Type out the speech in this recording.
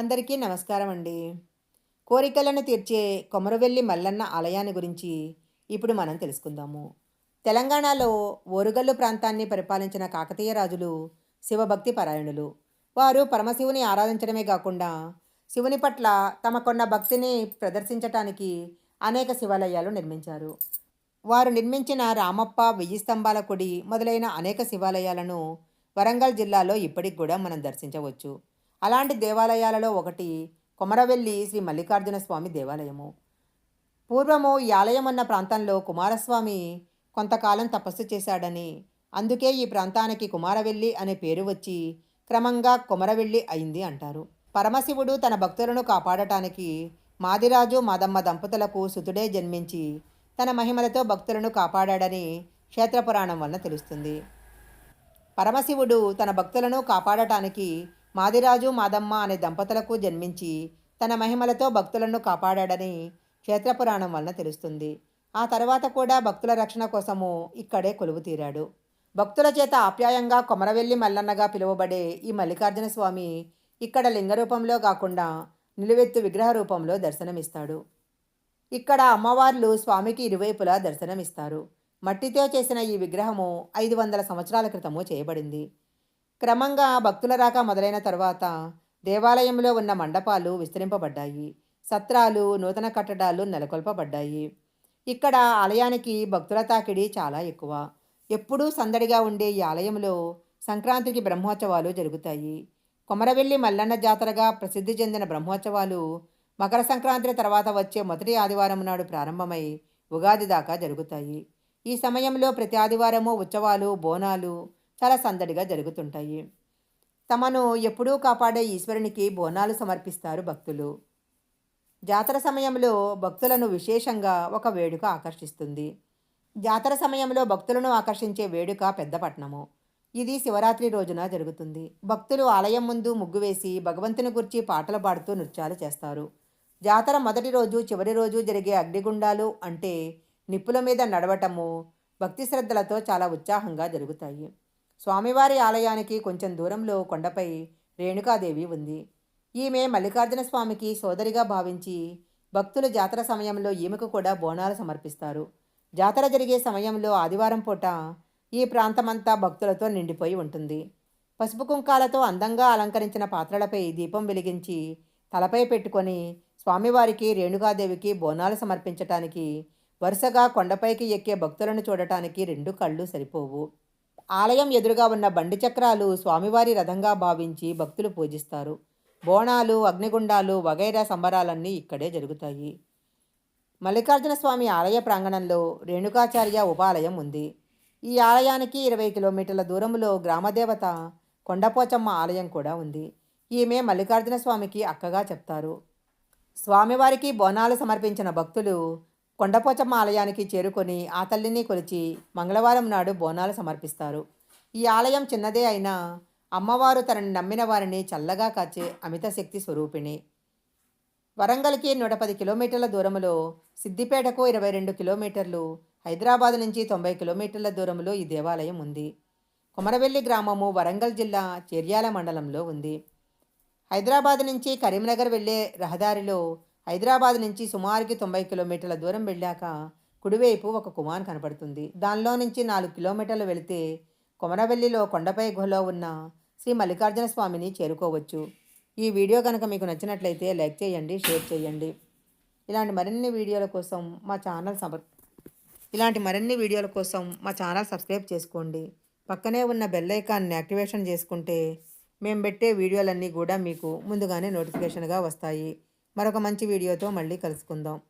అందరికీ నమస్కారం అండి. కోరికలను తీర్చే కొమరవెల్లి మల్లన్న ఆలయాన్ని గురించి ఇప్పుడు మనం తెలుసుకుందాము. తెలంగాణలో ఓరుగల్లు ప్రాంతాన్ని పరిపాలించిన కాకతీయ రాజులు శివభక్తి పరాయణులు. వారు పరమశివుని ఆరాధించడమే కాకుండా శివుని పట్ల తమకున్న భక్తిని ప్రదర్శించటానికి అనేక శివాలయాలు నిర్మించారు. వారు నిర్మించిన రామప్ప, వెయ్యి స్తంభాల గుడి మొదలైన అనేక శివాలయాలను వరంగల్ జిల్లాలో ఇప్పటికి కూడా మనం దర్శించవచ్చు. అలాంటి దేవాలయాలలో ఒకటి కొమరవెల్లి శ్రీ మల్లికార్జున స్వామి దేవాలయము. పూర్వము ఈ ఆలయం ఉన్న ప్రాంతంలో కుమారస్వామి కొంతకాలం తపస్సు చేశాడని, అందుకే ఈ ప్రాంతానికి కుమారవెల్లి అనే పేరు వచ్చి క్రమంగా కొమరవెల్లి అయింది అంటారు. పరమశివుడు తన భక్తులను కాపాడటానికి మాదిరాజు మాదమ్మ దంపతులకు సుతుడే జన్మించి తన మహిమలతో భక్తులను కాపాడాడని క్షేత్రపురాణం వలన తెలుస్తుంది. పరమశివుడు తన భక్తులను కాపాడటానికి మాదిరాజు మాదమ్మ అనే దంపతులకు జన్మించి తన మహిమలతో భక్తులను కాపాడాడని క్షేత్రపురాణం వలన తెలుస్తుంది. ఆ తర్వాత కూడా భక్తుల రక్షణ కోసము ఇక్కడే కొలువు తీరాడు. భక్తుల చేత ఆప్యాయంగా కొమరవెల్లి మల్లన్నగా పిలువబడే ఈ మల్లికార్జున స్వామి ఇక్కడ లింగ రూపంలో కాకుండా నిలువెత్తు విగ్రహ రూపంలో దర్శనమిస్తాడు. ఇక్కడ అమ్మవార్లు స్వామికి ఇరువైపులా దర్శనమిస్తారు. మట్టితో చేసిన ఈ విగ్రహము 500 సంవత్సరాల క్రితము చేయబడింది. క్రమంగా భక్తుల రాక మొదలైన తరువాత దేవాలయంలో ఉన్న మండపాలు విస్తరింపబడ్డాయి. సత్రాలు, నూతన కట్టడాలు నెలకొల్పబడ్డాయి. ఇక్కడ ఆలయానికి భక్తుల తాకిడి చాలా ఎక్కువ. ఎప్పుడూ సందడిగా ఉండే ఈ ఆలయంలో సంక్రాంతికి బ్రహ్మోత్సవాలు జరుగుతాయి. కొమరవెల్లి మల్లన్న జాతరగా ప్రసిద్ధి చెందిన బ్రహ్మోత్సవాలు మకర సంక్రాంతి తర్వాత వచ్చే మొదటి ఆదివారం నాడు ప్రారంభమై ఉగాది దాకా జరుగుతాయి. ఈ సమయంలో ప్రతి ఆదివారము ఉత్సవాలు, బోనాలు చాలా సందడిగా జరుగుతుంటాయి. తమను ఎప్పుడూ కాపాడే ఈశ్వరునికి బోనాలు సమర్పిస్తారు భక్తులు. జాతర సమయంలో భక్తులను విశేషంగా ఒక వేడుక ఆకర్షిస్తుంది. జాతర సమయంలో భక్తులను ఆకర్షించే వేడుక పెద్దపట్నము. ఇది శివరాత్రి రోజున జరుగుతుంది. భక్తులు ఆలయం ముందు ముగ్గు వేసి భగవంతుని గురించి పాటలు పాడుతూ నృత్యాలు చేస్తారు. జాతర మొదటి రోజు, చివరి రోజు జరిగే అగ్నిగుండాలు అంటే నిప్పుల మీద నడవటము భక్తి శ్రద్ధలతో చాలా ఉత్సాహంగా జరుగుతాయి. స్వామివారి ఆలయానికి కొంచెం దూరంలో కొండపై రేణుకాదేవి ఉంది. ఈమె మల్లికార్జున స్వామికి సోదరిగా భావించి భక్తులు జాతర సమయంలో ఈమెకు కూడా బోనాలు సమర్పిస్తారు. జాతర జరిగే సమయంలో ఆదివారం పూట ఈ ప్రాంతమంతా భక్తులతో నిండిపోయి ఉంటుంది. పసుపు కుంకాలతో అందంగా అలంకరించిన పాత్రలపై దీపం వెలిగించి తలపై పెట్టుకొని స్వామివారికి, రేణుకాదేవికి బోనాలు సమర్పించటానికి వరుసగా కొండపైకి ఎక్కే భక్తులను చూడటానికి 2 కళ్ళు సరిపోవు. ఆలయం ఎదురుగా ఉన్న బండి చక్రాలు స్వామివారి రథంగా భావించి భక్తులు పూజిస్తారు. బోనాలు, అగ్నిగుండాలు వగైరా సంబరాలన్నీ ఇక్కడే జరుగుతాయి. మల్లికార్జున స్వామి ఆలయ ప్రాంగణంలో రేణుకాచార్య ఉపాలయం ఉంది. ఈ ఆలయానికి 20 కిలోమీటర్ల దూరంలో గ్రామదేవత కొండపోచమ్మ ఆలయం కూడా ఉంది. ఈమె మల్లికార్జున స్వామికి అక్కగా చెప్తారు. స్వామివారికి బోనాలు సమర్పించిన భక్తులు కొండపోచమ్మ ఆలయానికి చేరుకొని ఆ తల్లిని కొలిచి మంగళవారం నాడు బోనాలు సమర్పిస్తారు. ఈ ఆలయం చిన్నదే అయినా అమ్మవారు తనని నమ్మిన వారిని చల్లగా కాచే అమిత శక్తి స్వరూపిణి. వరంగల్కి 110 కిలోమీటర్ల దూరంలో, సిద్దిపేటకు 22 కిలోమీటర్లు, హైదరాబాద్ నుంచి 90 కిలోమీటర్ల దూరంలో ఈ దేవాలయం ఉంది. కొమరవెల్లి గ్రామము వరంగల్ జిల్లా చెర్యాల మండలంలో ఉంది. హైదరాబాద్ నుంచి కరీంనగర్ వెళ్ళే రహదారిలో హైదరాబాద్ నుంచి సుమారుకి 90 కిలోమీటర్ల దూరం వెళ్ళాక కుడివైపు ఒక కుమాన్ కనపడుతుంది. దానిలో నుంచి 4 కిలోమీటర్లు వెళితే కొమరవెల్లిలో కొండపై గుహలో ఉన్న శ్రీ మల్లికార్జున స్వామిని చేరుకోవచ్చు. ఈ వీడియో కనుక మీకు నచ్చినట్లయితే లైక్ చేయండి, షేర్ చేయండి. ఇలాంటి మరిన్ని వీడియోల కోసం మా ఛానల్ సబ్స్క్రైబ్ చేసుకోండి. పక్కనే ఉన్న బెల్ ఐకాన్ని యాక్టివేషన్ చేసుకుంటే మేము పెట్టే వీడియోలన్నీ కూడా మీకు ముందుగానే నోటిఫికేషన్గా వస్తాయి. మరొక మంచి వీడియోతో మళ్ళీ కలుసుకుందాం.